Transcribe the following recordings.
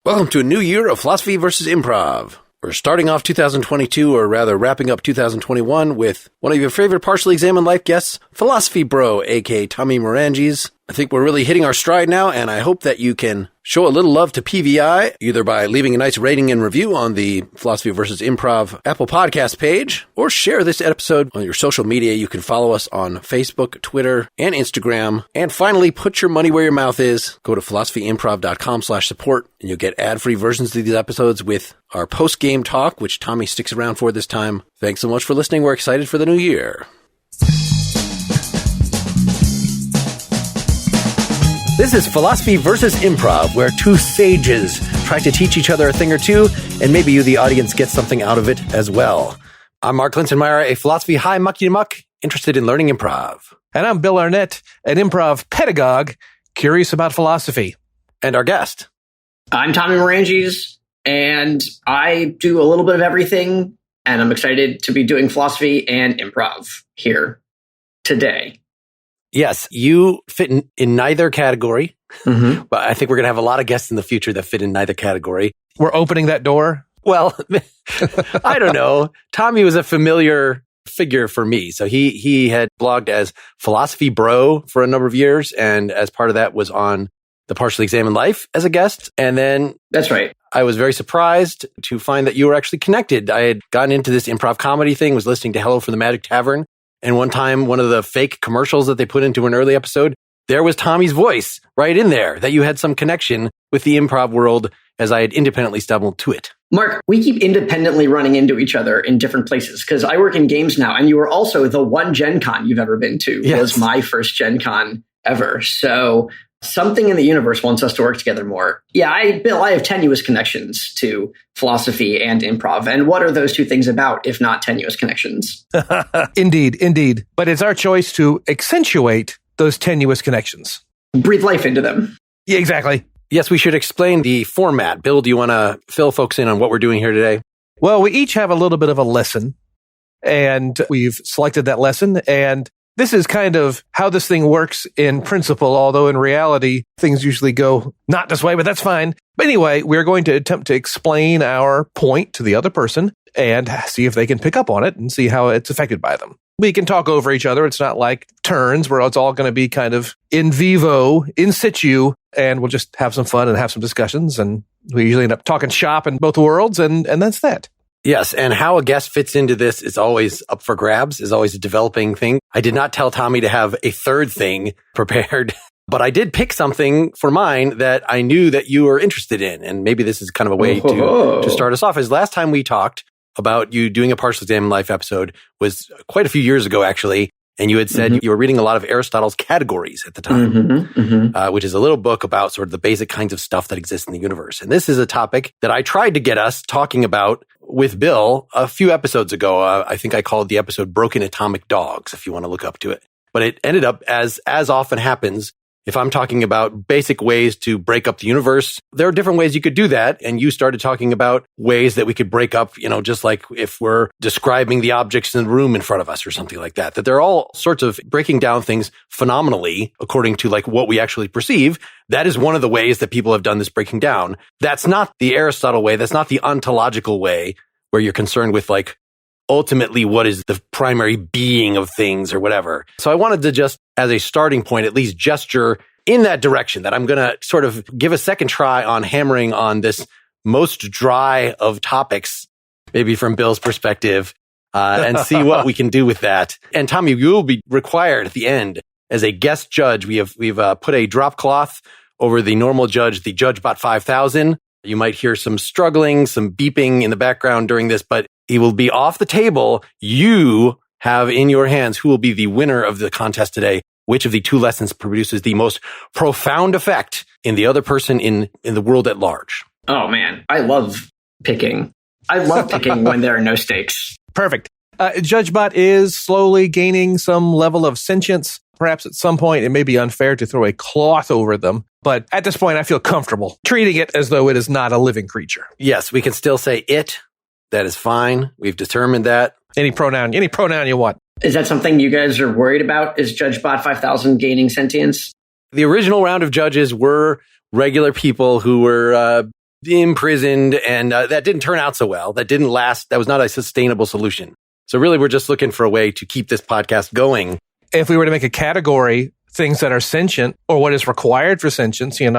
Welcome to a new year of Philosophy versus Improv. We're starting off 2022, or rather wrapping up 2021, with one of your favorite partially examined life guests, Philosophy Bro, aka Tommy Maranges. I think we're really hitting our stride now, and I hope that you can show a little love to PVI, either by leaving a nice rating and review on the Philosophy versus Improv Apple Podcast page, or share this episode on your social media. You can follow us on Facebook, Twitter, and Instagram. And finally, put your money where your mouth is. Go to philosophyimprov.com/support, and you'll get ad-free versions of these episodes with our post-game talk, which Tommy sticks around for this time. Thanks so much for listening. We're excited for the new year. This is Philosophy versus Improv, where two sages try to teach each other a thing or two, and maybe you, the audience, get something out of it as well. I'm Mark Linsenmeyer, a philosophy high mucky muck, interested in learning improv. And I'm Bill Arnett, an improv pedagogue, curious about philosophy. And our guest. I'm Tommy Maranges, and I do a little bit of everything, and I'm excited to be doing philosophy and improv here today. Yes, you fit in neither category, but I think we're going to have a lot of guests in the future that fit in neither category. We're opening that door? Well, I don't know. Tommy was a familiar figure for me. So he had blogged as Philosophy Bro for a number of years, and as part of that was on the Partially Examined Life as a guest. And then that's right. I was very surprised to find that you were actually connected. I had gotten into this improv comedy thing, was listening to Hello from the Magic Tavern. And one time, one of the fake commercials that they put into an early episode, there was Tommy's voice right in there, that you had some connection with the improv world as I had independently stumbled to it. Mark, we keep independently running into each other in different places because I work in games now, and you were also the one Gen Con you've ever been to. Yes. Was my first Gen Con ever. So something in the universe wants us to work together more. Yeah, Bill, I have tenuous connections to philosophy and improv. And what are those two things about, if not tenuous connections? Indeed. But it's our choice to accentuate those tenuous connections. Breathe life into them. Yeah, exactly. Yes, we should explain the format. Bill, do you want to fill folks in on what we're doing here today? Well, we each have a little bit of a lesson, and we've selected that lesson, and this is kind of how this thing works in principle, although in reality, things usually go not this way, but that's fine. But anyway, we're going to attempt to explain our point to the other person and see if they can pick up on it and see how it's affected by them. We can talk over each other. It's not like turns where it's all going to be kind of in vivo, in situ, and we'll just have some fun and have some discussions. And we usually end up talking shop in both worlds, and that's that. Yes, and how a guest fits into this is always up for grabs, is always a developing thing. I did not tell Tommy to have a third thing prepared, but I did pick something for mine that I knew that you were interested in, and maybe this is kind of a way to start us off. As last time we talked about you doing a Partially Examined Life episode was quite a few years ago, actually, and you had said you were reading a lot of Aristotle's Categories at the time, which is a little book about sort of the basic kinds of stuff that exists in the universe. And this is a topic that I tried to get us talking about with Bill a few episodes ago. I think I called the episode Broken Atomic Dogs, if you want to look up to it. But it ended up, as often happens, if I'm talking about basic ways to break up the universe, there are different ways you could do that. And you started talking about ways that we could break up, just like if we're describing the objects in the room in front of us or something like that, that there are all sorts of breaking down things phenomenally according to like what we actually perceive. That is one of the ways that people have done this breaking down. That's not the Aristotle way. That's not the ontological way where you're concerned with like ultimately what is the primary being of things or whatever. So I wanted to just, as a starting point, at least gesture in that direction, that I'm going to sort of give a second try on hammering on this most dry of topics, maybe from Bill's perspective, and see what we can do with that. And Tommy, you will be required at the end as a guest judge. We've put a drop cloth over the normal judge, the JudgeBot 5000. You might hear some struggling, some beeping in the background during this, but he will be off the table. You have in your hands who will be the winner of the contest today. Which of the two lessons produces the most profound effect in the other person in the world at large? Oh, man. I love picking. I love picking when there are no stakes. Perfect. JudgeBot is slowly gaining some level of sentience. Perhaps at some point it may be unfair to throw a cloth over them. But at this point, I feel comfortable treating it as though it is not a living creature. Yes, we can still say it. That is fine. We've determined that. Any pronoun you want. Is that something you guys are worried about? Is JudgeBot 5000 gaining sentience? The original round of judges were regular people who were imprisoned, and that didn't turn out so well. That didn't last. That was not a sustainable solution. So really, we're just looking for a way to keep this podcast going. If we were to make a category, things that are sentient or what is required for sentience, did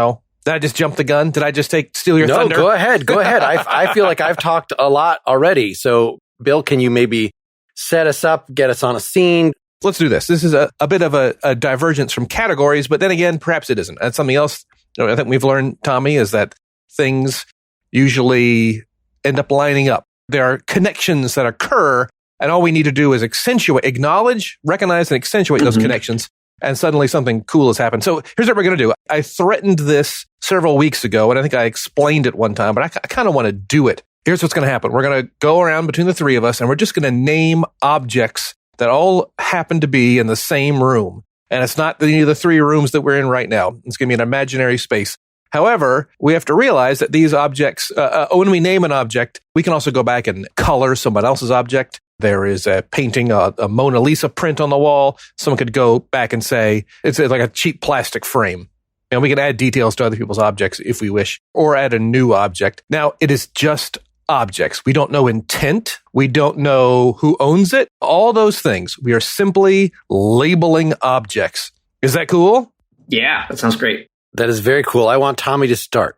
I just jump the gun? Did I just steal your thunder? No, go ahead. I feel like I've talked a lot already. So, Bill, can you maybe set us up, get us on a scene? Let's do this. This is a bit of a divergence from categories, but then again, perhaps it isn't. That's something else I think we've learned, Tommy, is that things usually end up lining up. There are connections that occur, and all we need to do is acknowledge, recognize, and accentuate those connections, and suddenly something cool has happened. So here's what we're going to do. I threatened this several weeks ago, and I think I explained it one time, but I kind of want to do it. Here's what's going to happen. We're going to go around between the three of us, and we're just going to name objects that all happen to be in the same room. And it's not any of the three rooms that we're in right now. It's going to be an imaginary space. However, we have to realize that these objects, when we name an object, we can also go back and color someone else's object. There is a painting, a Mona Lisa print on the wall. Someone could go back and say, it's like a cheap plastic frame. And we can add details to other people's objects if we wish, or add a new object. Now, it is just objects. We don't know intent. We don't know who owns it. All those things. We are simply labeling objects. Is that cool? Yeah, that sounds great. That is very cool. I want Tommy to start.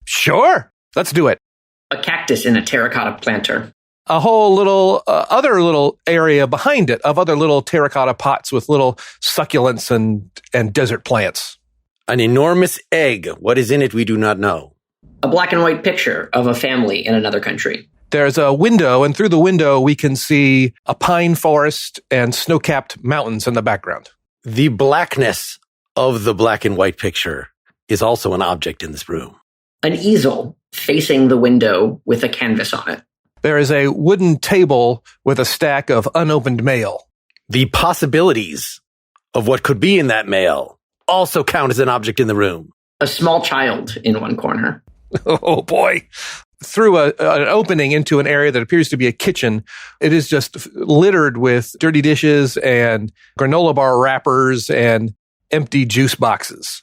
Sure. Let's do it. A cactus in a terracotta planter. A whole little other little area behind it of other little terracotta pots with little succulents and desert plants. An enormous egg. What is in it, we do not know. A black and white picture of a family in another country. There's a window, and through the window, we can see a pine forest and snow-capped mountains in the background. The blackness of the black and white picture is also an object in this room. An easel facing the window with a canvas on it. There is a wooden table with a stack of unopened mail. The possibilities of what could be in that mail also count as an object in the room. A small child in one corner. Oh, boy. Through an opening into an area that appears to be a kitchen, it is just littered with dirty dishes and granola bar wrappers and empty juice boxes.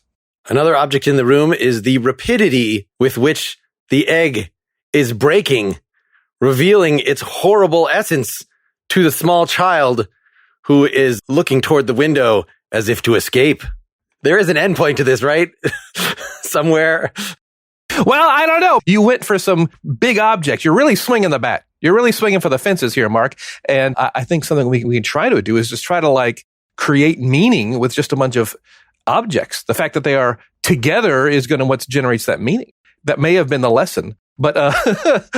Another object in the room is the rapidity with which the egg is breaking, revealing its horrible essence to the small child who is looking toward the window as if to escape. There is an endpoint to this, right? Somewhere. Well, I don't know. You went for some big objects. You're really swinging the bat. You're really swinging for the fences here, Mark. And I think something we can try to do is just try to create meaning with just a bunch of objects. The fact that they are together is going to what generates that meaning. That may have been the lesson, but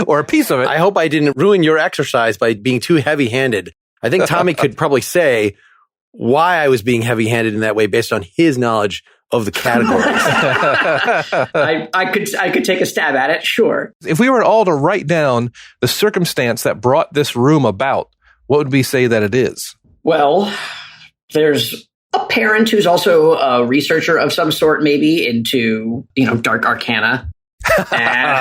or a piece of it. I hope I didn't ruin your exercise by being too heavy-handed. I think Tommy could probably say why I was being heavy-handed in that way based on his knowledge of the categories. I could take a stab at it, sure. If we were all to write down the circumstance that brought this room about, what would we say that it is? Well, there's a parent who's also a researcher of some sort, maybe into, dark arcana,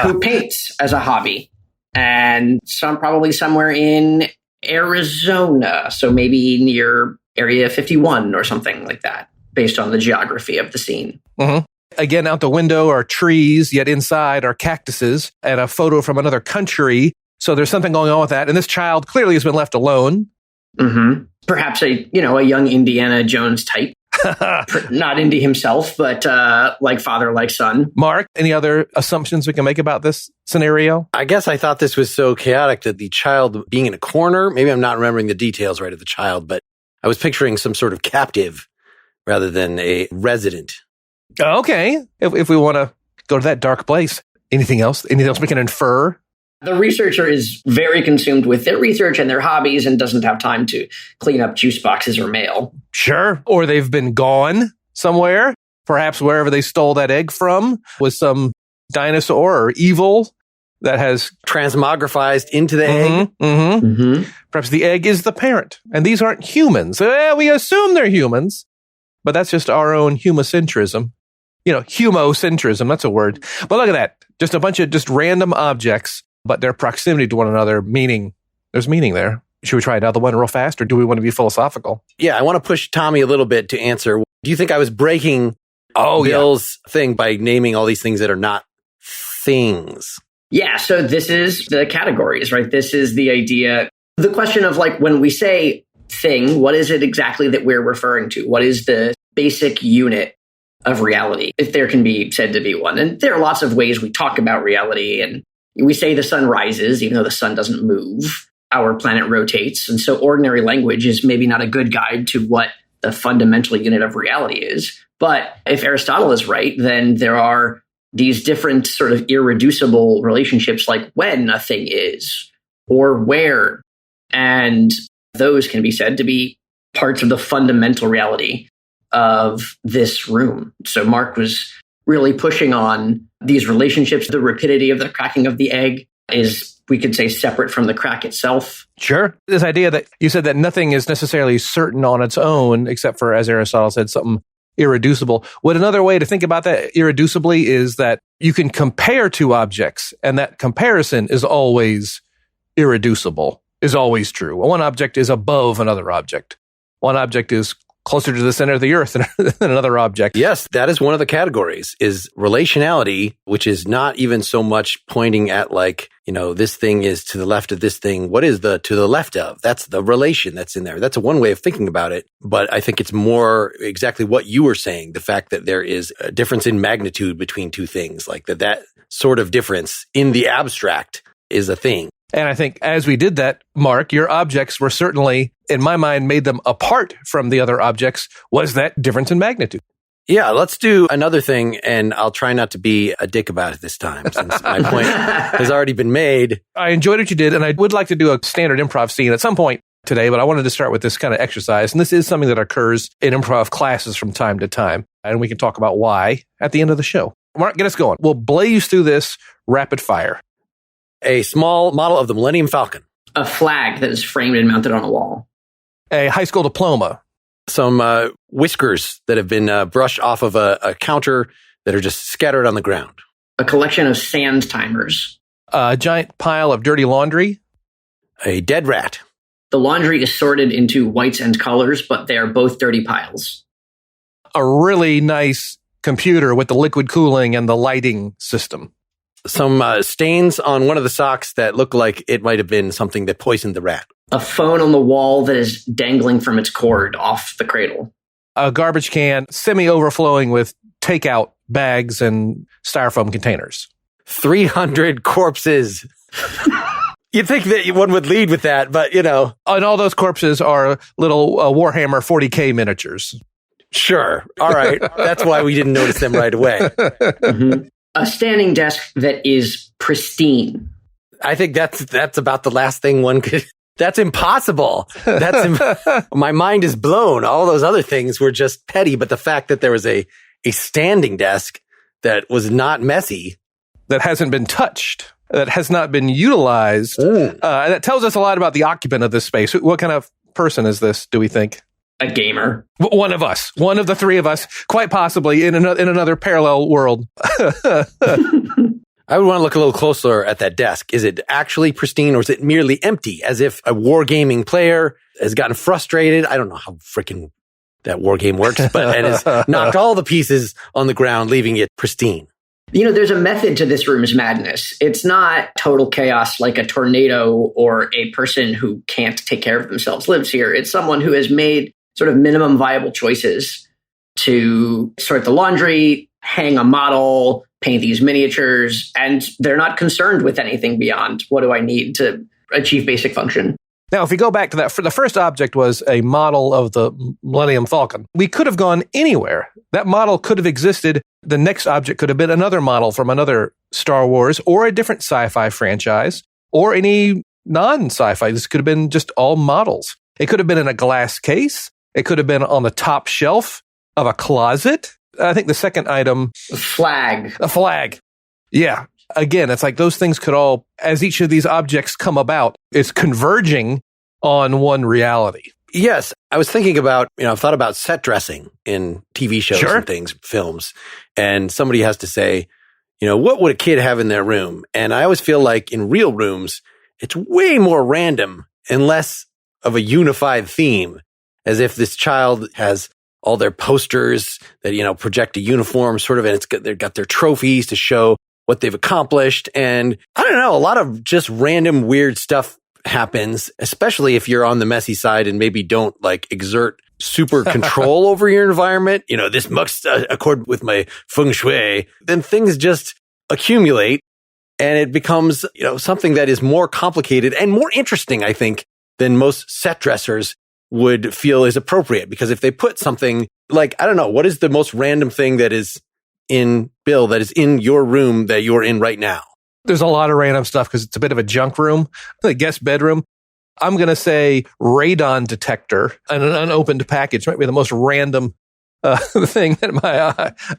who paints as a hobby. And probably somewhere in Arizona, so maybe near Area 51 or something like that, based on the geography of the scene. Mm-hmm. Again, out the window are trees, yet inside are cactuses, and a photo from another country. So there's something going on with that. And this child clearly has been left alone. Mm-hmm. Perhaps a young Indiana Jones type. Not Indy himself, but like father, like son. Mark, any other assumptions we can make about this scenario? I guess I thought this was so chaotic that the child being in a corner, maybe I'm not remembering the details right of the child, but I was picturing some sort of captive rather than a resident. Okay. If we want to go to that dark place. Anything else? Anything else we can infer? The researcher is very consumed with their research and their hobbies and doesn't have time to clean up juice boxes or mail. Sure. Or they've been gone somewhere. Perhaps wherever they stole that egg from was some dinosaur or evil that has transmogrifized into the egg. Mm-hmm. Mm-hmm. Perhaps the egg is the parent. And these aren't humans. We assume they're humans, but that's just our own humocentrism. Humocentrism, that's a word. But look at that. Just a bunch of just random objects, but their proximity to one another, there's meaning there. Should we try another one real fast, or do we want to be philosophical? Yeah, I want to push Tommy a little bit to answer. Do you think I was breaking Bill's thing by naming all these things that are not things. Yeah, so this is the categories, right? This is the idea. The question of like, when we say thing, what is it exactly that we're referring to? What is the basic unit of reality, if there can be said to be one? And there are lots of ways we talk about reality, and we say the sun rises, even though the sun doesn't move. Our planet rotates. And so ordinary language is maybe not a good guide to what the fundamental unit of reality is. But if Aristotle is right, then there are these different sort of irreducible relationships, like when a thing is or where. And those can be said to be parts of the fundamental reality of this room. So Mark was really pushing on these relationships. The rapidity of the cracking of the egg is, we could say, separate from the crack itself. Sure. This idea that you said that nothing is necessarily certain on its own, except for, as Aristotle said, something irreducible. What another way to think about that irreducibly is that you can compare two objects, and that comparison is always irreducible, is always true. One object is above another object. One object is closer to the center of the earth than another object. Yes, that is one of the categories, is relationality, which is not even so much pointing at like, this thing is to the left of this thing. What is the to the left of? That's the relation that's in there. That's one way of thinking about it. But I think it's more exactly what you were saying, the fact that there is a difference in magnitude between two things, like that sort of difference in the abstract is a thing. And I think as we did that, Mark, your objects were certainly, in my mind, made them apart from the other objects, was that difference in magnitude. Yeah, let's do another thing, and I'll try not to be a dick about it this time, since my point has already been made. I enjoyed what you did, and I would like to do a standard improv scene at some point today, but I wanted to start with this kind of exercise. And this is something that occurs in improv classes from time to time, and we can talk about why at the end of the show. Mark, get us going. We'll blaze through this rapid fire. A small model of the Millennium Falcon. A flag that is framed and mounted on a wall. A high school diploma. Some whiskers that have been brushed off of a counter that are just scattered on the ground. A collection of sand timers. A giant pile of dirty laundry. A dead rat. The laundry is sorted into whites and colors, but they are both dirty piles. A really nice computer with the liquid cooling and the lighting system. Some stains on one of the socks that look like it might have been something that poisoned the rat. A phone on the wall that is dangling from its cord off the cradle. A garbage can semi-overflowing with takeout bags and styrofoam containers. 300 corpses. You'd think that one would lead with that, but And all those corpses are little Warhammer 40K miniatures. Sure. All right. That's why we didn't notice them right away. Mm-hmm. A standing desk that is pristine. I think that's about the last thing one could. That's impossible. My mind is blown. All those other things were just petty, but the fact that there was a standing desk that was not messy, that hasn't been touched, that has not been utilized, that tells us a lot about the occupant of this space. What kind of person is this, do we think? A gamer. One of us. One of the three of us, quite possibly in another parallel world. I would want to look a little closer at that desk. Is it actually pristine, or is it merely empty, as if a wargaming player has gotten frustrated? I don't know how freaking that wargame works, and has knocked all the pieces on the ground, leaving it pristine. There's a method to this room's madness. It's not total chaos like a tornado or a person who can't take care of themselves lives here. It's someone who has made sort of minimum viable choices to sort the laundry, hang a model, paint these miniatures, and they're not concerned with anything beyond what do I need to achieve basic function. Now, if we go back to that, the first object was a model of the Millennium Falcon. We could have gone anywhere. That model could have existed. The next object could have been another model from another Star Wars or a different sci-fi franchise or any non-sci-fi. This could have been just all models. It could have been in a glass case. It could have been on the top shelf of a closet. I think the second item... A flag. A flag. Yeah. Again, it's like those things could all, as each of these objects come about, it's converging on one reality. Yes. I was thinking about, I've thought about set dressing in TV shows Sure. and things, films. And somebody has to say, what would a kid have in their room? And I always feel like in real rooms, it's way more random and less of a unified theme, as if this child has all their posters that, project a uniform sort of, and they've got their trophies to show what they've accomplished. And I don't know, a lot of just random weird stuff happens, especially if you're on the messy side and maybe don't like exert super control over your environment. This must accord with my feng shui. Then things just accumulate and it becomes, something that is more complicated and more interesting, I think, than most set dressers would feel is appropriate. Because if they put something like, I don't know, what is the most random thing that is in Bill, that is in your room that you're in right now? There's a lot of random stuff because it's a bit of a junk room, the guest bedroom. I'm going to say radon detector and an unopened package might be the most random thing that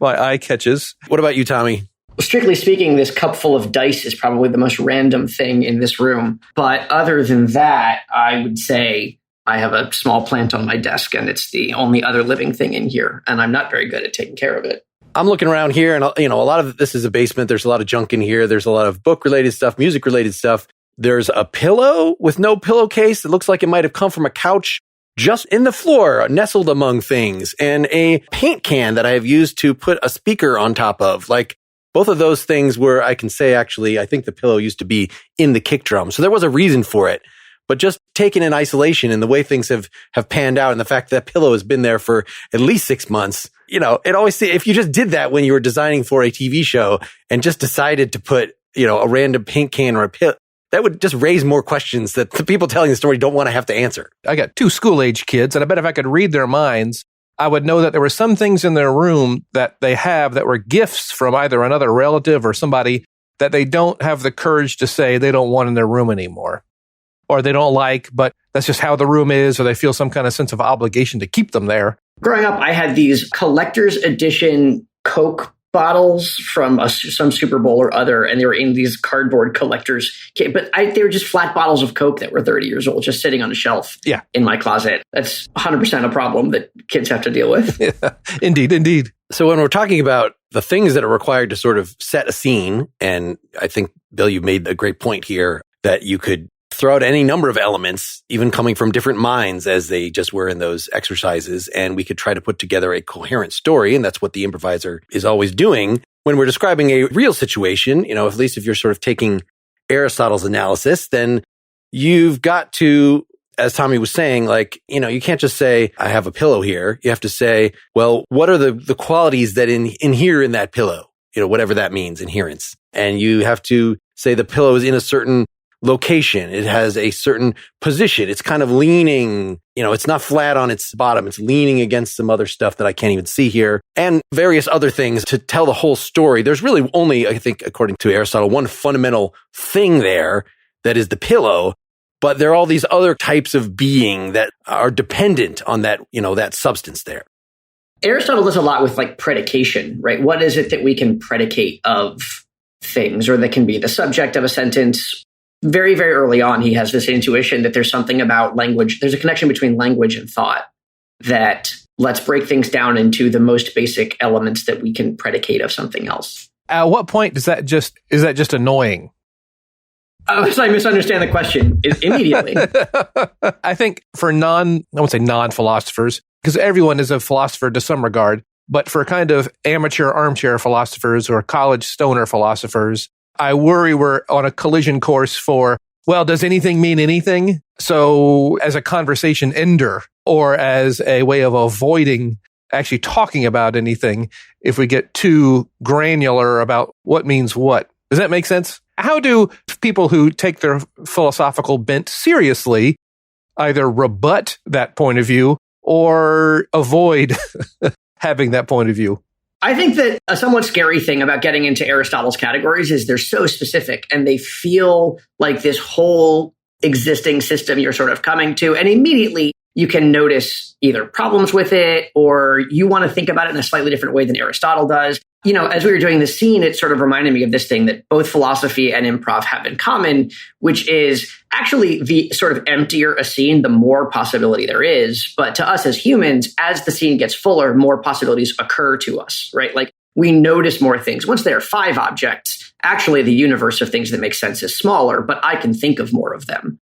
my eye catches. What about you, Tommy? Strictly speaking, this cup full of dice is probably the most random thing in this room. But other than that, I would say I have a small plant on my desk and it's the only other living thing in here. And I'm not very good at taking care of it. I'm looking around here and, a lot of this is a basement. There's a lot of junk in here. There's a lot of book related stuff, music related stuff. There's a pillow with no pillowcase. It looks like it might have come from a couch just in the floor, nestled among things, and a paint can that I have used to put a speaker on top of. Like both of those things where I can say, actually, I think the pillow used to be in the kick drum. So there was a reason for it. But just taken in isolation and the way things have panned out and the fact that pillow has been there for at least 6 months, it always, if you just did that when you were designing for a TV show and just decided to put, a random paint can or a pillow, that would just raise more questions that the people telling the story don't want to have to answer. I got 2 school-age kids, and I bet if I could read their minds, I would know that there were some things in their room that they have that were gifts from either another relative or somebody that they don't have the courage to say they don't want in their room anymore. Or they don't like, but that's just how the room is, or they feel some kind of sense of obligation to keep them there. Growing up, I had these collector's edition Coke bottles from some Super Bowl or other, and they were in these cardboard collectors. But they were just flat bottles of Coke that were 30 years old, just sitting on a shelf in my closet. That's 100% a problem that kids have to deal with. Yeah, indeed. So when we're talking about the things that are required to sort of set a scene, and I think, Bill, you made a great point here that you could throw out any number of elements, even coming from different minds as they just were in those exercises. And we could try to put together a coherent story. And that's what the improviser is always doing. When we're describing a real situation, at least if you're sort of taking Aristotle's analysis, then you've got to, as Tommy was saying, you can't just say, I have a pillow here. You have to say, well, what are the qualities that inhere in that pillow? Whatever that means, inherence. And you have to say the pillow is in a certain location. It has a certain position. It's kind of leaning, it's not flat on its bottom. It's leaning against some other stuff that I can't even see here, and various other things to tell the whole story. There's really only, I think, according to Aristotle, one fundamental thing there that is the pillow, but there are all these other types of being that are dependent on that, that substance there. Aristotle does a lot with predication, right? What is it that we can predicate of things, or that can be the subject of a sentence? Very, very early on, he has this intuition that there's something about language. There's a connection between language and thought that let's break things down into the most basic elements that we can predicate of something else. At what point is that just annoying? Oh, so I misunderstand the question immediately. I think for I won't say non-philosophers, because everyone is a philosopher to some regard, but for kind of amateur armchair philosophers or college stoner philosophers, I worry we're on a collision course for, well, does anything mean anything? So as a conversation ender or as a way of avoiding actually talking about anything, if we get too granular about what means what. Does that make sense? How do people who take their philosophical bent seriously either rebut that point of view or avoid having that point of view? I think that a somewhat scary thing about getting into Aristotle's categories is they're so specific and they feel like this whole existing system you're sort of coming to, and immediately you can notice either problems with it or you want to think about it in a slightly different way than Aristotle does. As we were doing this scene, it sort of reminded me of this thing that both philosophy and improv have in common, which is actually the sort of emptier a scene, the more possibility there is. But to us as humans, as the scene gets fuller, more possibilities occur to us, right? We notice more things. Once there are 5 objects, actually the universe of things that make sense is smaller, but I can think of more of them,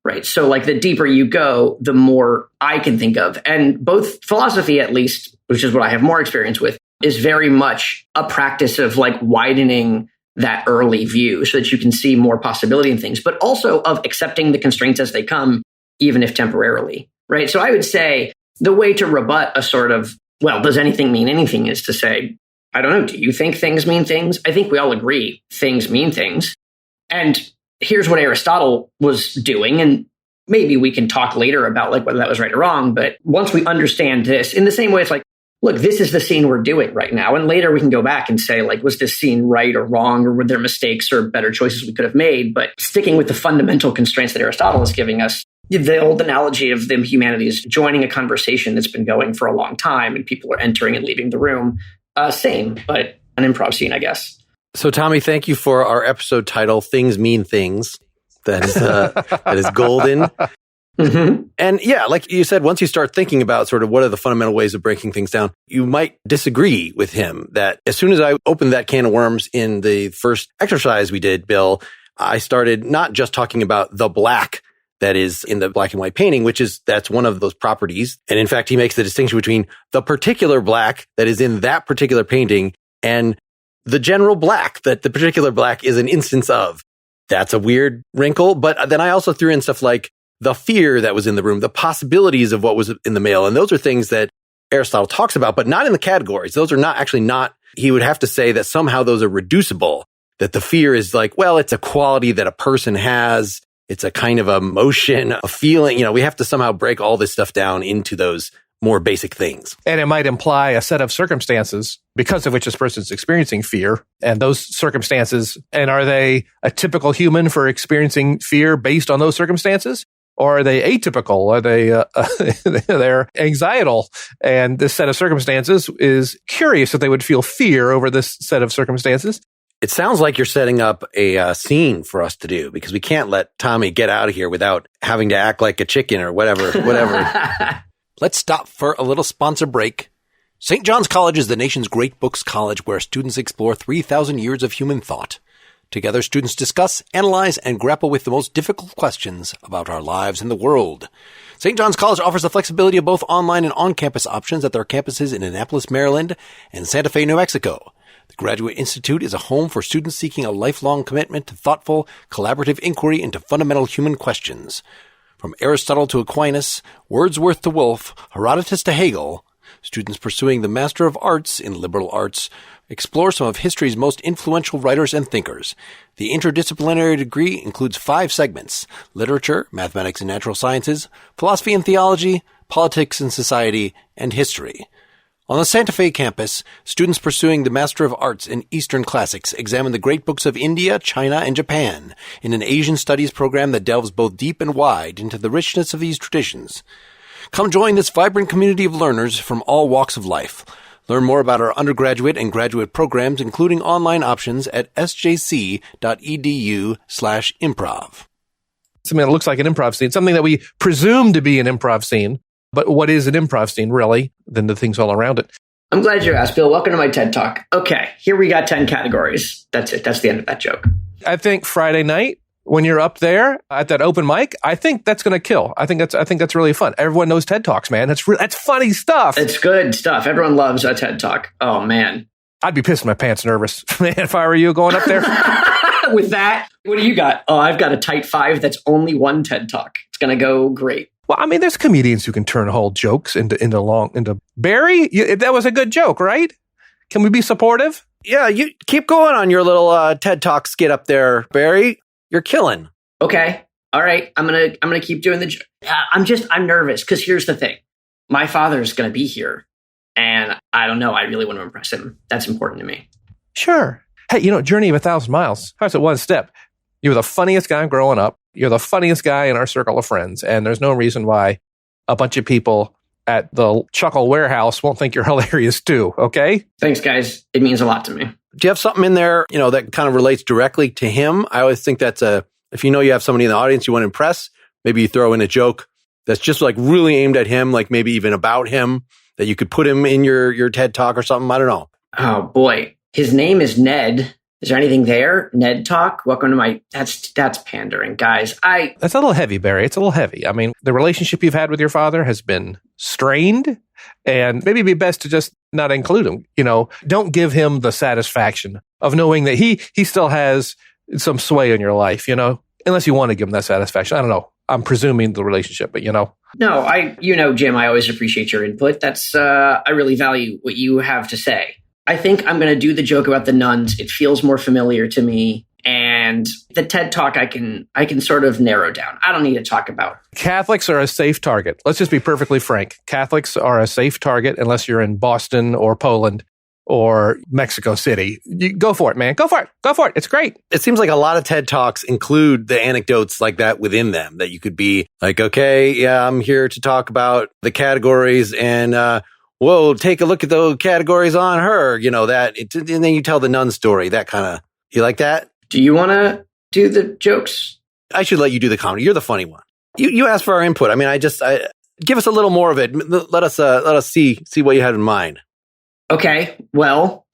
right? So the deeper you go, the more I can think of. And both philosophy, at least, which is what I have more experience with, is very much a practice of widening that early view so that you can see more possibility in things, but also of accepting the constraints as they come, even if temporarily, right? So I would say the way to rebut a sort of, well, does anything mean anything is to say, I don't know, do you think things mean things? I think we all agree things mean things. And here's what Aristotle was doing. And maybe we can talk later about like whether that was right or wrong. But once we understand this, in the same way, it's like, look, this is the scene we're doing right now. And later we can go back and say, like, was this scene right or wrong? Or were there mistakes or better choices we could have made? But sticking with the fundamental constraints that Aristotle is giving us, the old analogy of the humanities joining a conversation that's been going for a long time and people are entering and leaving the room. Same, but an improv scene, I guess. So, Tommy, thank you for our episode title, Things Mean Things. That is golden. Mm-hmm. And yeah, like you said, once you start thinking about sort of what are the fundamental ways of breaking things down, you might disagree with him that as soon as I opened that can of worms in the first exercise we did, Bill, I started not just talking about the black that is in the black and white painting, that's one of those properties. And in fact, he makes the distinction between the particular black that is in that particular painting and the general black that the particular black is an instance of. That's a weird wrinkle. But then I also threw in stuff like the fear that was in the room, the possibilities of what was in the male. And those are things that Aristotle talks about, but not in the categories. Those are not, he would have to say that somehow those are reducible, that the fear is like, well, it's a quality that a person has. It's a kind of emotion, a feeling. We have to somehow break all this stuff down into those more basic things. And it might imply a set of circumstances because of which this person's experiencing fear. And those circumstances, and are they a typical human for experiencing fear based on those circumstances? Or are they atypical? Are they, they're anxietal? And this set of circumstances is curious that they would feel fear over this set of circumstances. It sounds like you're setting up a scene for us to do because we can't let Tommy get out of here without having to act like a chicken or whatever. Let's stop for a little sponsor break. St. John's College is the nation's great books college where students explore 3,000 years of human thought. Together, students discuss, analyze, and grapple with the most difficult questions about our lives and the world. St. John's College offers the flexibility of both online and on-campus options at their campuses in Annapolis, Maryland, and Santa Fe, New Mexico. The Graduate Institute is a home for students seeking a lifelong commitment to thoughtful, collaborative inquiry into fundamental human questions. From Aristotle to Aquinas, Wordsworth to Woolf, Herodotus to Hegel, students pursuing the Master of Arts in liberal arts explore some of history's most influential writers and thinkers. The interdisciplinary degree includes 5 segments: literature, mathematics and natural sciences, philosophy and theology, politics and society, and history. On the Santa Fe campus, students pursuing the Master of Arts in Eastern Classics examine the great books of India, China, and Japan in an Asian studies program that delves both deep and wide into the richness of these traditions. Come join this vibrant community of learners from all walks of life. Learn more about our undergraduate and graduate programs, including online options at sjc.edu/improv. Something that looks like an improv scene, something that we presume to be an improv scene. But what is an improv scene, really, than the things all around it? I'm glad you asked, Bill. Welcome to my TED Talk. Okay, here we got 10 categories. That's it. That's the end of that joke. I think Friday night, when you're up there at that open mic, I think that's going to kill. I think that's really fun. Everyone knows TED Talks, man. That's funny stuff. It's good stuff. Everyone loves a TED Talk. Oh, man. I'd be pissing my pants nervous, man, if I were you going up there. With that, what do you got? Oh, I've got a tight 5 that's only one TED Talk. It's going to go great. Well, I mean, there's comedians who can turn whole jokes into Barry. That was a good joke, right? Can we be supportive? Yeah, you keep going on your little TED Talk skit up there, Barry. You're killing. Okay, all right. I'm gonna keep doing the. I'm nervous because here's the thing: my father's gonna be here, and I don't know. I really want to impress him. That's important to me. Sure. Hey, journey of 1,000 miles starts at one step. You were the funniest guy growing up. You're the funniest guy in our circle of friends. And there's no reason why a bunch of people at the Chuckle Warehouse won't think you're hilarious too, okay? Thanks, guys. It means a lot to me. Do you have something in there, that kind of relates directly to him? I always think that's if you have somebody in the audience you want to impress, maybe you throw in a joke that's just like really aimed at him, like maybe even about him, that you could put him in your TED Talk or something. I don't know. Oh, boy. His name is Ned. Is there anything there? Ned Talk? Welcome to my... That's pandering, guys. That's a little heavy, Barry. It's a little heavy. I mean, the relationship you've had with your father has been strained, and maybe it'd be best to just not include him. Don't give him the satisfaction of knowing that he still has some sway in your life, unless you want to give him that satisfaction. I don't know. I'm presuming the relationship, but No, Jim, I always appreciate your input. I really value what you have to say. I think I'm going to do the joke about the nuns. It feels more familiar to me. And the TED Talk, I can sort of narrow down. I don't need to talk about. Catholics are a safe target. Let's just be perfectly frank. Catholics are a safe target unless you're in Boston or Poland or Mexico City. Go for it, man. Go for it. Go for it. It's great. It seems like a lot of TED Talks include the anecdotes like that within them, that you could be like, okay, yeah, I'm here to talk about the categories and, whoa, take a look at the categories on her, and then you tell the nun story, that kind of, you like that? Do you want to do the jokes? I should let you do the comedy. You're the funny one. You asked for our input. I mean, I give us a little more of it. Let us see what you had in mind. Okay. Well,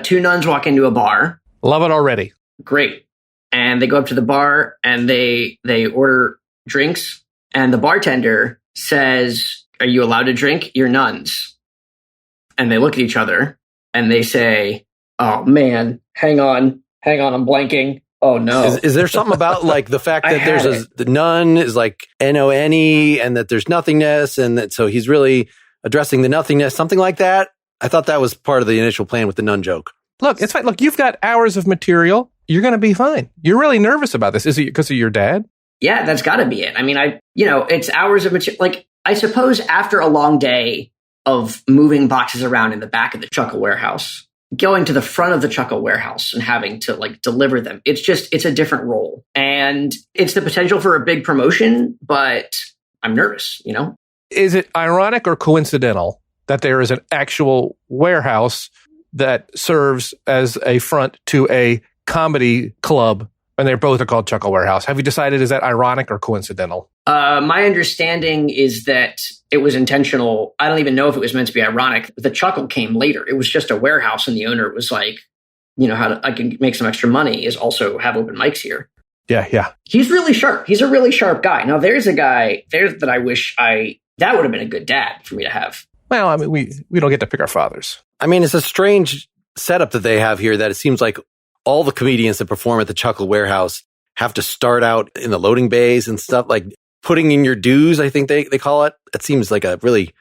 two nuns walk into a bar. Love it already. Great. And they go up to the bar and they order drinks. And the bartender says, "Are you allowed to drink? You're nuns." And they look at each other and they say, "Oh man, hang on, I'm blanking. Oh no." Is there something about like the fact that the nun is like N-O-N-E and that there's nothingness and that so he's really addressing the nothingness, something like that? I thought that was part of the initial plan with the nun joke. Look, it's fine. Look, you've got hours of material. You're going to be fine. You're really nervous about this. Is it because of your dad? Yeah, that's got to be it. I mean, it's hours of material. Like, I suppose after a long day of moving boxes around in the back of the Chuckle Warehouse, going to the front of the Chuckle Warehouse and having to like deliver them, it's a different role. And it's the potential for a big promotion, but I'm nervous, Is it ironic or coincidental that there is an actual warehouse that serves as a front to a comedy club and they're both are called Chuckle Warehouse? Have you decided, is that ironic or coincidental? My understanding is that it was intentional. I don't even know if it was meant to be ironic. The Chuckle came later. It was just a warehouse and the owner was like, I can make some extra money is also have open mics here. Yeah. He's really sharp. He's a really sharp guy. Now there's a guy there that I wish that would have been a good dad for me to have. Well, I mean, we don't get to pick our fathers. I mean, it's a strange setup that they have here that it seems like all the comedians that perform at the Chuckle Warehouse have to start out in the loading bays and stuff, like putting in your dues, I think they call it. It seems like a really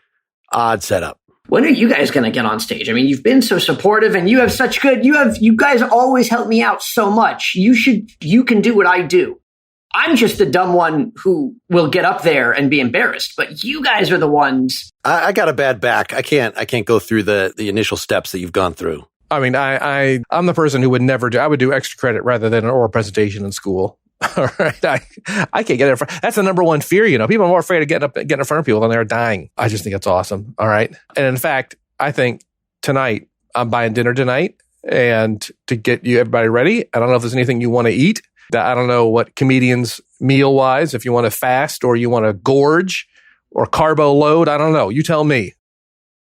odd setup. When are you guys going to get on stage? I mean, you've been so supportive and you have such good, you guys always help me out so much. You can do what I do. I'm just the dumb one who will get up there and be embarrassed, but you guys are the ones. I got a bad back. I can't go through the initial steps that you've gone through. I mean, I'm the person who would never I would do extra credit rather than an oral presentation in school. All right. I can't get in front. That's the number one fear, People are more afraid of getting in front of people than they're dying. I just think it's awesome. All right. And in fact, I think tonight, I'm buying dinner tonight and to get everybody ready. I don't know if there's anything you want to eat. I don't know what comedians meal wise, if you want to fast or you want to gorge or carbo load. I don't know. You tell me.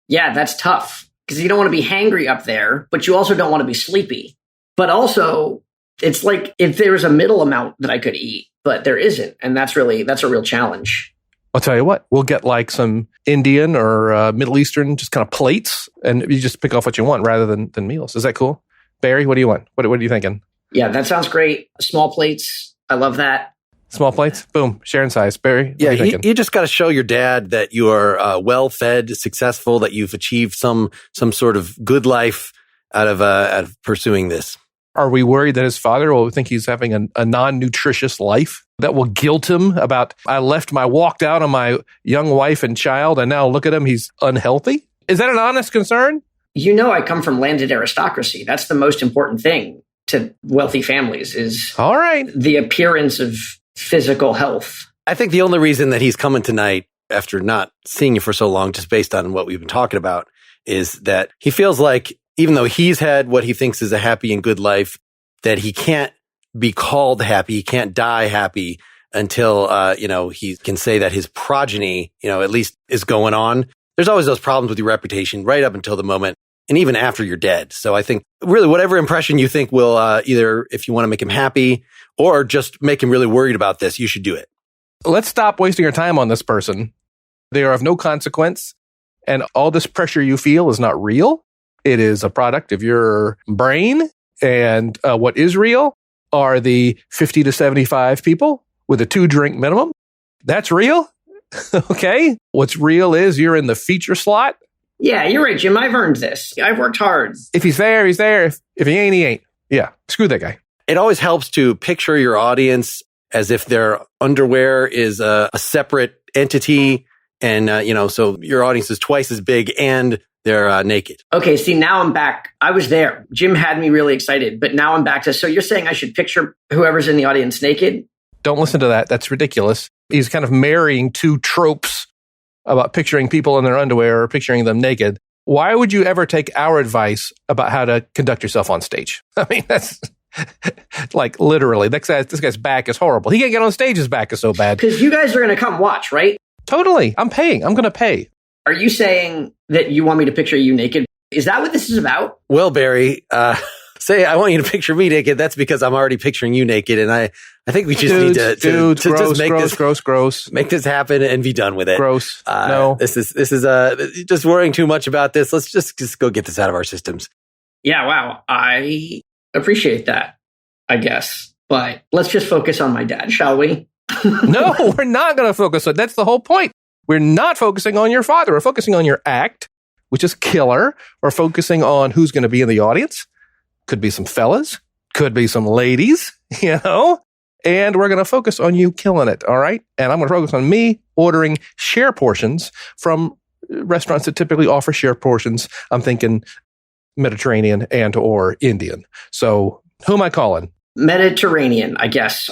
Yeah, that's tough because you don't want to be hangry up there, but you also don't want to be sleepy. But also, it's like if there was a middle amount that I could eat, but there isn't. And that's a real challenge. I'll tell you what, we'll get like some Indian or Middle Eastern, just kind of plates, and you just pick off what you want rather than meals. Is that cool? Barry, what do you want? What are you thinking? Yeah, that sounds great. Small plates. I love that. Small plates? Boom. Sharing size. Barry, yeah, you just got to show your dad that you are well-fed, successful, that you've achieved some sort of good life out of pursuing this. Are we worried that his father will think he's having a non-nutritious life that will guilt him about, I walked out on my young wife and child, and now look at him, he's unhealthy? Is that an honest concern? I come from landed aristocracy. That's the most important thing to wealthy families is all right. The appearance of physical health. I think the only reason that he's coming tonight after not seeing you for so long, just based on what we've been talking about, is that he feels like even though he's had what he thinks is a happy and good life, that he can't be called happy, he can't die happy until, he can say that his progeny, at least is going on. There's always those problems with your reputation right up until the moment and even after you're dead. So I think really whatever impression you think will either, if you want to make him happy or just make him really worried about this, you should do it. Let's stop wasting our time on this person. They are of no consequence. And all this pressure you feel is not real. It is a product of your brain. And what is real are the 50 to 75 people with a 2-drink minimum. That's real. Okay. What's real is you're in the feature slot. Yeah, you're right, Jim. I've earned this. I've worked hard. If he's there, he's there. If he ain't, he ain't. Yeah. Screw that guy. It always helps to picture your audience as if their underwear is a separate entity. And, so your audience is twice as big and they're naked. Okay, see, now I'm back. I was there. Jim had me really excited, but now I'm back to, so you're saying I should picture whoever's in the audience naked? Don't listen to that. That's ridiculous. He's kind of marrying two tropes about picturing people in their underwear or picturing them naked. Why would you ever take our advice about how to conduct yourself on stage? I mean, that's like literally, this guy's back is horrible. He can't get on stage, his back is so bad. Because you guys are going to come watch, right? Totally. I'm paying. I'm going to pay. Are you saying that you want me to picture you naked? Is that what this is about? Well, Barry, say I want you to picture me naked. That's because I'm already picturing you naked. And I think we just need to just make gross. Make this happen and be done with it. Gross. No. This is just worrying too much about this. Let's just go get this out of our systems. Yeah, wow. I appreciate that, I guess. But let's just focus on my dad, shall we? No, we're not going to focus on. That's the whole point. We're not focusing on your father. We're focusing on your act, which is killer. We're focusing on who's going to be in the audience. Could be some fellas, could be some ladies, and we're going to focus on you killing it. All right. And I'm going to focus on me ordering share portions from restaurants that typically offer share portions. I'm thinking Mediterranean and or Indian. So who am I calling? Mediterranean, I guess.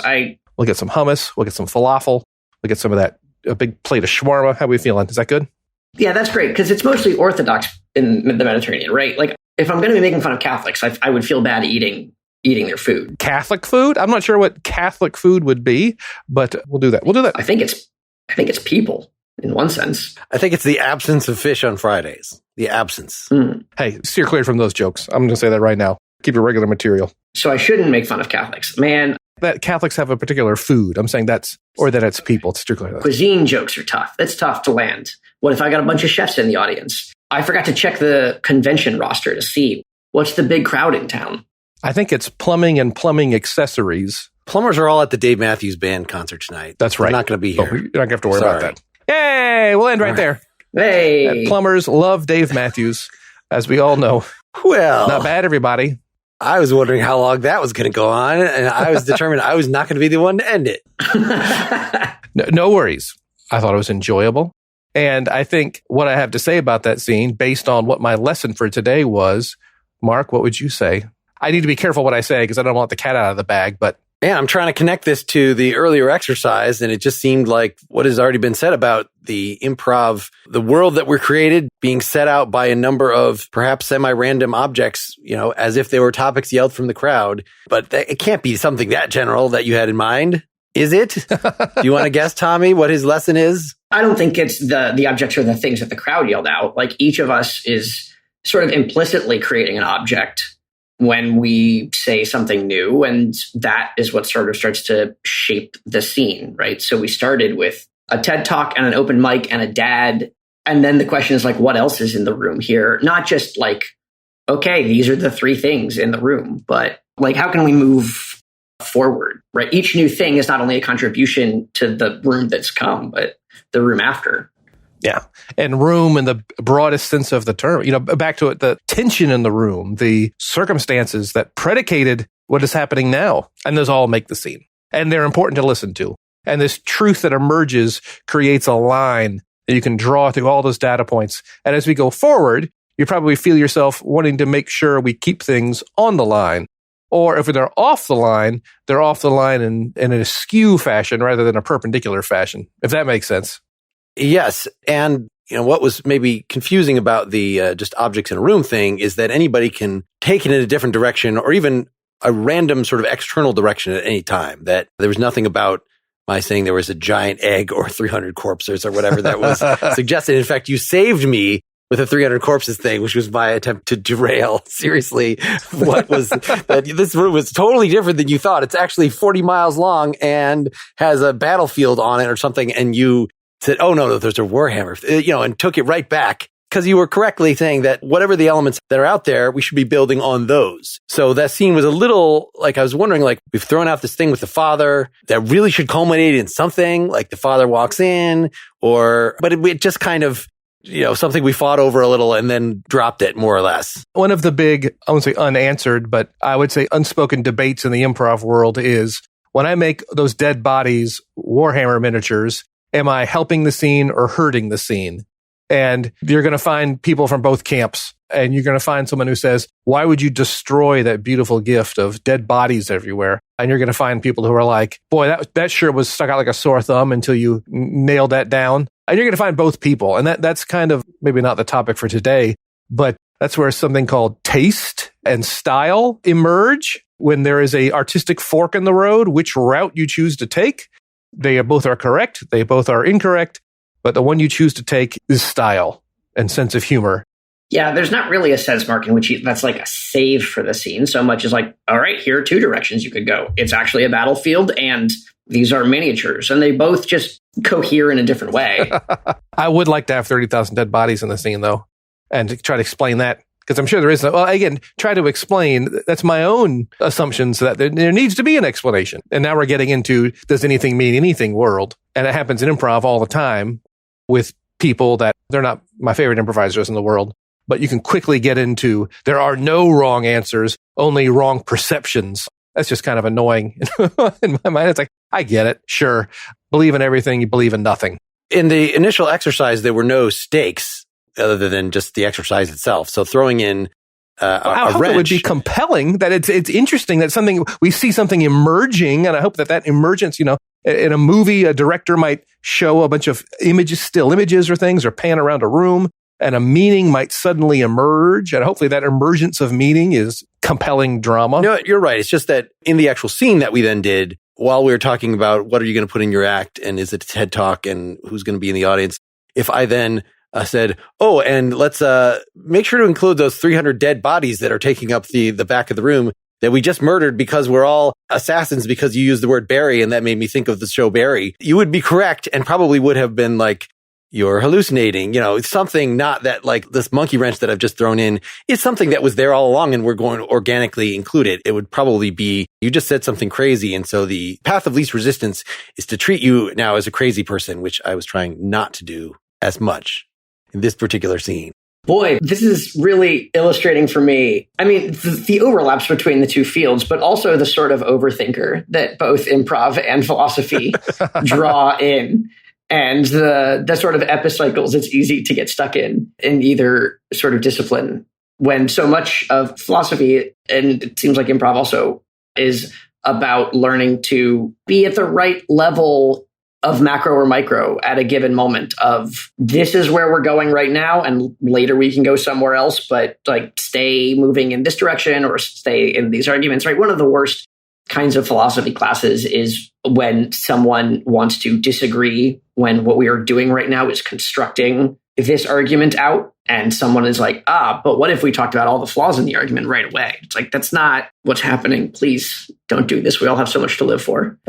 We'll get some hummus. We'll get some falafel. We'll get some of that, a big plate of shawarma. How are we feeling? Is that good? Yeah, that's great. Because it's mostly Orthodox in the Mediterranean, right? Like, if I'm going to be making fun of Catholics, I would feel bad eating their food. Catholic food? I'm not sure what Catholic food would be, but we'll do that. I think it's people in one sense. I think it's the absence of fish on Fridays. The absence. Hey, steer clear from those jokes. I'm going to say that right now. Keep your regular material. So I shouldn't make fun of Catholics. Man. That Catholics have a particular food. I'm saying that it's people. It's steer clear. Cuisine jokes are tough. That's tough to land. What if I got a bunch of chefs in the audience? I forgot to check the convention roster to see what's the big crowd in town. I think it's plumbing and plumbing accessories. Plumbers are all at the Dave Matthews Band concert tonight. That's right. They're not going to be here. You're not going to have to worry about that. Yay! We'll end right there. Hey! Plumbers love Dave Matthews, as we all know. Well, not bad, everybody. I was wondering how long that was going to go on, and I was determined I was not going to be the one to end it. No worries. I thought it was enjoyable. And I think what I have to say about that scene, based on what my lesson for today was, Mark, what would you say? I need to be careful what I say because I don't want the cat out of the bag, but... Yeah, I'm trying to connect this to the earlier exercise, and it just seemed like what has already been said about the improv, the world that we're created being set out by a number of perhaps semi-random objects, as if they were topics yelled from the crowd. But it can't be something that general that you had in mind. Is it? Do you want to guess, Tommy, what his lesson is? I don't think it's the objects or the things that the crowd yelled out. Like, each of us is sort of implicitly creating an object when we say something new, and that is what sort of starts to shape the scene, right? So we started with a TED Talk and an open mic and a dad, and then the question is like, what else is in the room here? Not just like, okay, these are the three things in the room, but like, how can we move forward, right? Each new thing is not only a contribution to the room that's come, but the room after. Yeah. And room in the broadest sense of the term, back to it, the tension in the room, the circumstances that predicated what is happening now. And those all make the scene. And they're important to listen to. And this truth that emerges creates a line that you can draw through all those data points. And as we go forward, you probably feel yourself wanting to make sure we keep things on the line. Or if they're off the line in an askew fashion rather than a perpendicular fashion, if that makes sense. Yes. And what was maybe confusing about the just objects in a room thing is that anybody can take it in a different direction or even a random sort of external direction at any time. That there was nothing about my saying there was a giant egg or 300 corpses or whatever that was suggested. In fact, you saved me with a 300 corpses thing, which was my attempt to derail. Seriously, what was that? This room was totally different than you thought. It's actually 40 miles long and has a battlefield on it or something. And you said, oh, no, those are Warhammer, and took it right back. because you were correctly saying that whatever the elements that are out there, we should be building on those. So that scene was a little like, I was wondering, like, we've thrown out this thing with the father that really should culminate in something, like the father walks in, but it just kind of, something we fought over a little and then dropped it more or less. One of the big, I won't say unanswered, but I would say unspoken debates in the improv world is, when I make those dead bodies Warhammer miniatures, am I helping the scene or hurting the scene? And you're going to find people from both camps, and you're going to find someone who says, why would you destroy that beautiful gift of dead bodies everywhere? And you're going to find people who are like, boy, that sure was stuck out like a sore thumb until you nailed that down. And you're going to find both people. And that's kind of maybe not the topic for today, but that's where something called taste and style emerge. When there is a artistic fork in the road, which route you choose to take, they both are correct. They both are incorrect. But the one you choose to take is style and sense of humor. Yeah, there's not really a sense mark in which that's like a save for the scene so much as like, all right, here are two directions you could go. It's actually a battlefield and these are miniatures, and they both just cohere in a different way. I would like to have 30,000 dead bodies in the scene, though, and to try to explain that, because I'm sure there is. Well, again, try to explain. That's my own assumptions that there needs to be an explanation. And now we're getting into, does anything mean anything world? And it happens in improv all the time with people that they're not my favorite improvisers in the world, but you can quickly get into, there are no wrong answers, only wrong perceptions. That's just kind of annoying in my mind. It's like, I get it. Sure. Believe in everything. You believe in nothing. In the initial exercise, there were no stakes other than just the exercise itself. So throwing in I hope wrench. It would be compelling, that it's interesting that we see something emerging. And I hope that emergence, in a movie, a director might show a bunch of images, still images or things, or pan around a room, and a meaning might suddenly emerge. And hopefully that emergence of meaning is compelling drama. No, you're right. It's just that in the actual scene that we then did, while we were talking about what are you going to put in your act, and is it TED Talk, and who's going to be in the audience, if I then said, oh, and let's make sure to include those 300 dead bodies that are taking up the back of the room that we just murdered because we're all assassins because you used the word Barry, and that made me think of the show Barry, you would be correct and probably would have been like, you're hallucinating, something, not that like this monkey wrench that I've just thrown in is something that was there all along and we're going to organically include it. It would probably be, you just said something crazy. And so the path of least resistance is to treat you now as a crazy person, which I was trying not to do as much in this particular scene. Boy, this is really illustrating for me. I mean, the overlaps between the two fields, but also the sort of overthinker that both improv and philosophy draw in. And the sort of epicycles it's easy to get stuck in either sort of discipline, when so much of philosophy, and it seems like improv also, is about learning to be at the right level of macro or micro at a given moment of, this is where we're going right now, and later we can go somewhere else, but like stay moving in this direction or stay in these arguments, right? One of the worst kinds of philosophy classes is when someone wants to disagree when what we are doing right now is constructing this argument out, and someone is like, but what if we talked about all the flaws in the argument right away? It's like, that's not what's happening. Please don't do this. We all have so much to live for.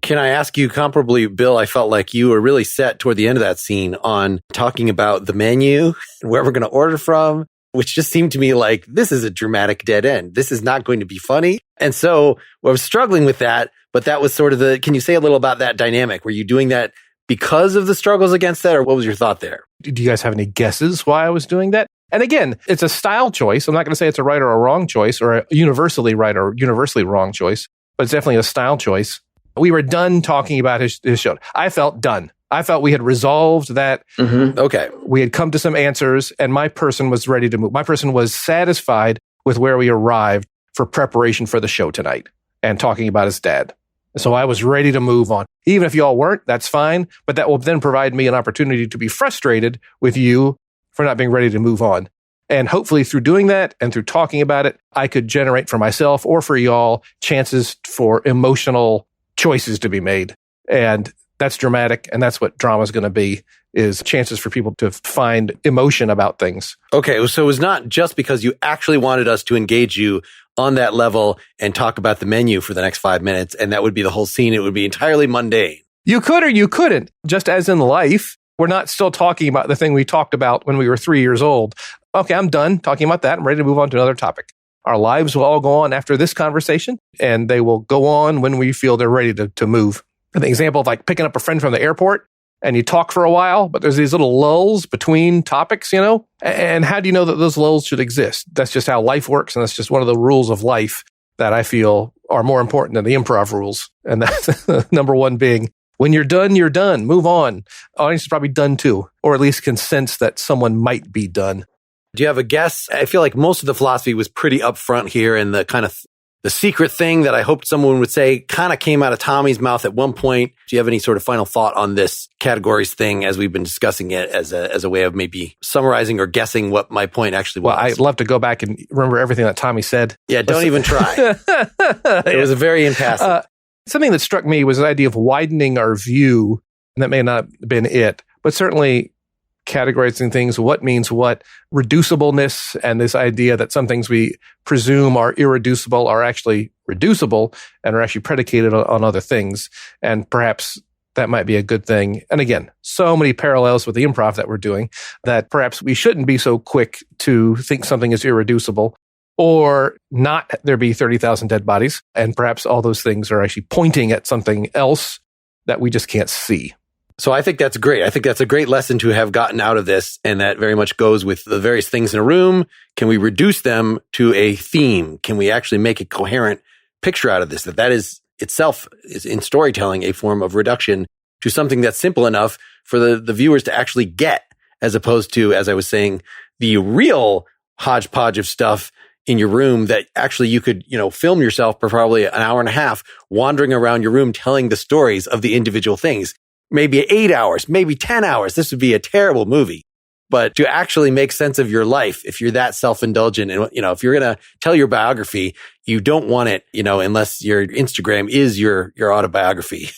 Can I ask you, comparably, Bill, I felt like you were really set toward the end of that scene on talking about the menu and where we're going to order from, which just seemed to me like, this is a dramatic dead end. This is not going to be funny. And so I was struggling with that, but that was sort of can you say a little about that dynamic? Were you doing that because of the struggles against that, or what was your thought there? Do you guys have any guesses why I was doing that? And again, it's a style choice. I'm not going to say it's a right or a wrong choice, or a universally right or universally wrong choice, but it's definitely a style choice. We were done talking about his show. I felt done. I felt we had resolved that. Mm-hmm. Okay. We had come to some answers, and my person was ready to move. My person was satisfied with where we arrived for preparation for the show tonight and talking about his dad. So I was ready to move on. Even if y'all weren't, that's fine. But that will then provide me an opportunity to be frustrated with you for not being ready to move on. And hopefully through doing that and through talking about it, I could generate for myself or for y'all chances for emotional choices to be made. And that's dramatic. And that's what drama is going to be, is chances for people to find emotion about things. Okay. So it was not just because you actually wanted us to engage you on that level and talk about the menu for the next 5 minutes, and that would be the whole scene. It would be entirely mundane. You could or you couldn't. Just as in life, We're not still talking about the thing we talked about when we were 3 years old. Okay, I'm done talking about that. I'm ready to move on to another topic. Our lives will all go on after this conversation, and they will go on when we feel they're ready to move. An example of like picking up a friend from the airport, and you talk for a while, but there's these little lulls between topics, And how do you know that those lulls should exist? That's just how life works, and that's just one of the rules of life that I feel are more important than the improv rules. And that's number one being, when you're done, you're done. Move on. Audience is probably done too, or at least can sense that someone might be done. Do you have a guess? I feel like most of the philosophy was pretty upfront here, and the kind of the secret thing that I hoped someone would say kind of came out of Tommy's mouth at one point. Do you have any sort of final thought on this categories thing as we've been discussing it as a way of maybe summarizing or guessing what my point actually was? Well, I'd love to go back and remember everything that Tommy said. Yeah, don't even try. It was a very impassive. Something that struck me was the idea of widening our view, and that may not have been it, but certainly categorizing things, what means what, reducibleness, and this idea that some things we presume are irreducible are actually reducible and are actually predicated on other things. And perhaps that might be a good thing. And again, so many parallels with the improv that we're doing that perhaps we shouldn't be so quick to think something is irreducible or not there be 30,000 dead bodies. And perhaps all those things are actually pointing at something else that we just can't see. So I think that's great. I think that's a great lesson to have gotten out of this. And that very much goes with the various things in a room. Can we reduce them to a theme? Can we actually make a coherent picture out of this? That is itself is in storytelling a form of reduction to something that's simple enough for the viewers to actually get, as opposed to, as I was saying, the real hodgepodge of stuff in your room that actually you could, film yourself for probably an hour and a half wandering around your room telling the stories of the individual things. Maybe 8 hours, maybe 10 hours. This would be a terrible movie. But to actually make sense of your life, if you're that self-indulgent and, if you're going to tell your biography, you don't want it, unless your Instagram is your autobiography,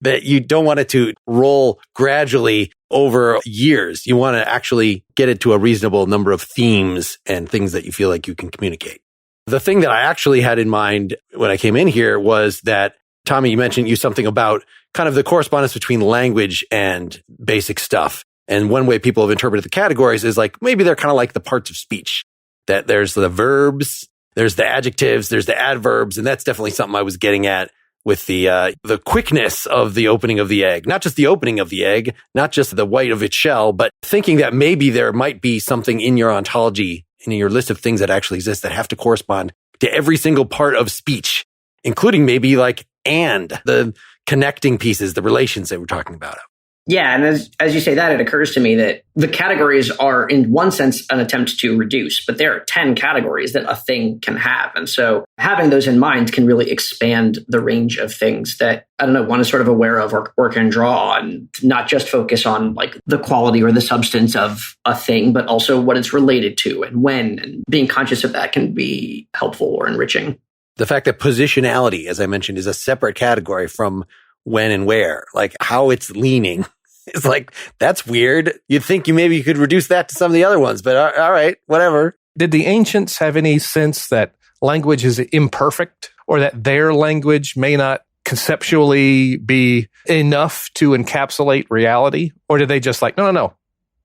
that you don't want it to roll gradually over years. You want to actually get it to a reasonable number of themes and things that you feel like you can communicate. The thing that I actually had in mind when I came in here was that, Tommy, you mentioned something about kind of the correspondence between language and basic stuff. And one way people have interpreted the categories is like, maybe they're kind of like the parts of speech, that there's the verbs, there's the adjectives, there's the adverbs. And that's definitely something I was getting at with the quickness of the opening of the egg, not just the opening of the egg, not just the white of its shell, but thinking that maybe there might be something in your ontology and in your list of things that actually exist that have to correspond to every single part of speech, including maybe like, and the connecting pieces, the relations that we're talking about. Yeah, and as you say that, it occurs to me that the categories are, in one sense, an attempt to reduce, but there are 10 categories that a thing can have. And so having those in mind can really expand the range of things that, one is sort of aware of or can draw, and not just focus on like the quality or the substance of a thing, but also what it's related to and when, and being conscious of that can be helpful or enriching. The fact that positionality, as I mentioned, is a separate category from when and where, like how it's leaning. It's like, that's weird. You'd think maybe you could reduce that to some of the other ones, but all right, whatever. Did the ancients have any sense that language is imperfect, or that their language may not conceptually be enough to encapsulate reality? Or did they just like, no,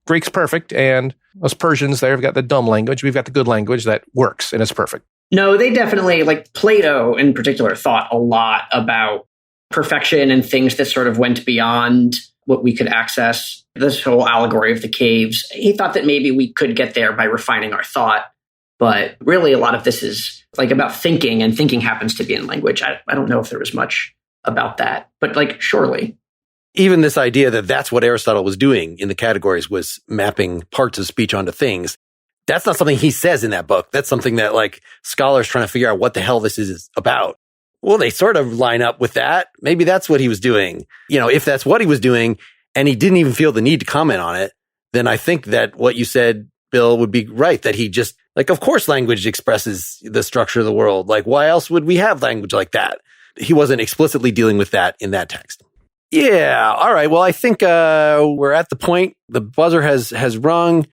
Greek's perfect, and us Persians, they've got the dumb language, we've got the good language that works and it's perfect? No, they definitely, like Plato in particular, thought a lot about perfection and things that sort of went beyond what we could access. This whole allegory of the caves, he thought that maybe we could get there by refining our thought. But really, a lot of this is like about thinking, and thinking happens to be in language. I don't know if there was much about that, but like, surely. Even this idea that that's what Aristotle was doing in the categories, was mapping parts of speech onto things. That's not something he says in that book. That's something that like scholars trying to figure out what the hell this is about. Well, they sort of line up with that. Maybe that's what he was doing. If that's what he was doing and he didn't even feel the need to comment on it, then I think that what you said, Bill, would be right. That he just, like, of course language expresses the structure of the world. Like, why else would we have language like that? He wasn't explicitly dealing with that in that text. Yeah. All right. Well, I think we're at the point. The buzzer has rung.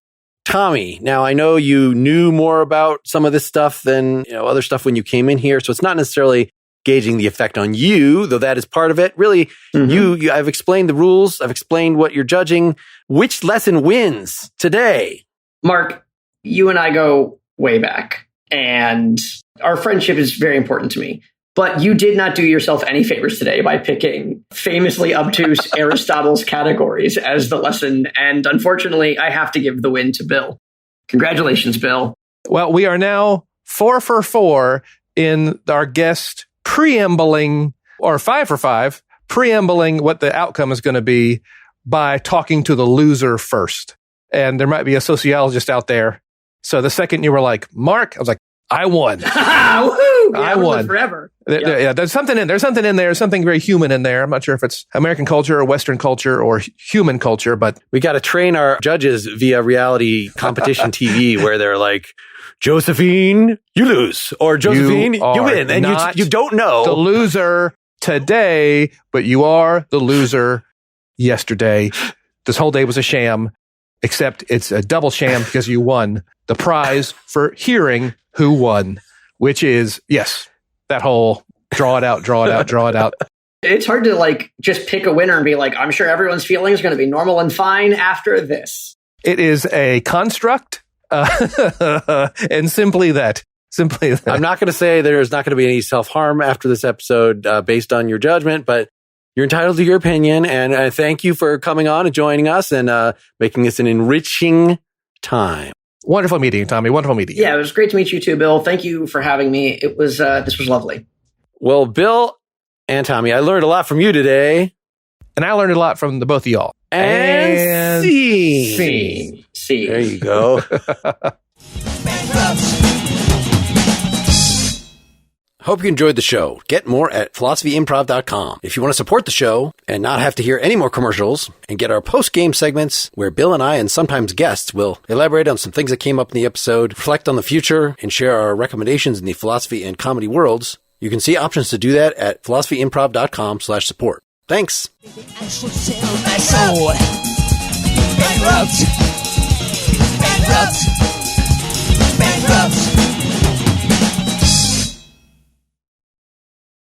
Tommy, now I know you knew more about some of this stuff than other stuff when you came in here. So it's not necessarily gauging the effect on you, though that is part of it. Really, I've explained the rules. I've explained what you're judging. Which lesson wins today? Mark, you and I go way back, and our friendship is very important to me. But you did not do yourself any favors today by picking famously obtuse Aristotle's categories as the lesson. And unfortunately, I have to give the win to Bill. Congratulations, Bill. Well, we are now 4 for 4 in our guest preambling, or 5 for 5, preambling what the outcome is going to be by talking to the loser first. And there might be a sociologist out there. So the second you were like, Mark, I was like, I won. Woohoo! I won forever. Yeah, there's something in there. There's something very human in there. I'm not sure if it's American culture or Western culture or human culture, but we got to train our judges via reality competition TV where they're like, Josephine, you lose, or Josephine, you win, and you don't know the loser today, but you are the loser yesterday. This whole day was a sham, except it's a double sham because you won the prize for hearing who won, which is, yes, that whole draw it out. It's hard to just pick a winner and be like, I'm sure everyone's feeling is going to be normal and fine after this. It is a construct, and simply that. I'm not going to say there's not going to be any self-harm after this episode based on your judgment, but you're entitled to your opinion, and thank you for coming on and joining us and making this an enriching time. Wonderful meeting you, Tommy. Wonderful meeting you. Yeah, it was great to meet you too, Bill. Thank you for having me. It was this was lovely. Well, Bill and Tommy, I learned a lot from you today. And I learned a lot from the both of y'all. And see. There you go. Hope you enjoyed the show. Get more at philosophyimprov.com. If you want to support the show and not have to hear any more commercials and get our post-game segments where Bill and I and sometimes guests will elaborate on some things that came up in the episode, reflect on the future, and share our recommendations in the philosophy and comedy worlds, you can see options to do that at philosophyimprov.com/support. Thanks.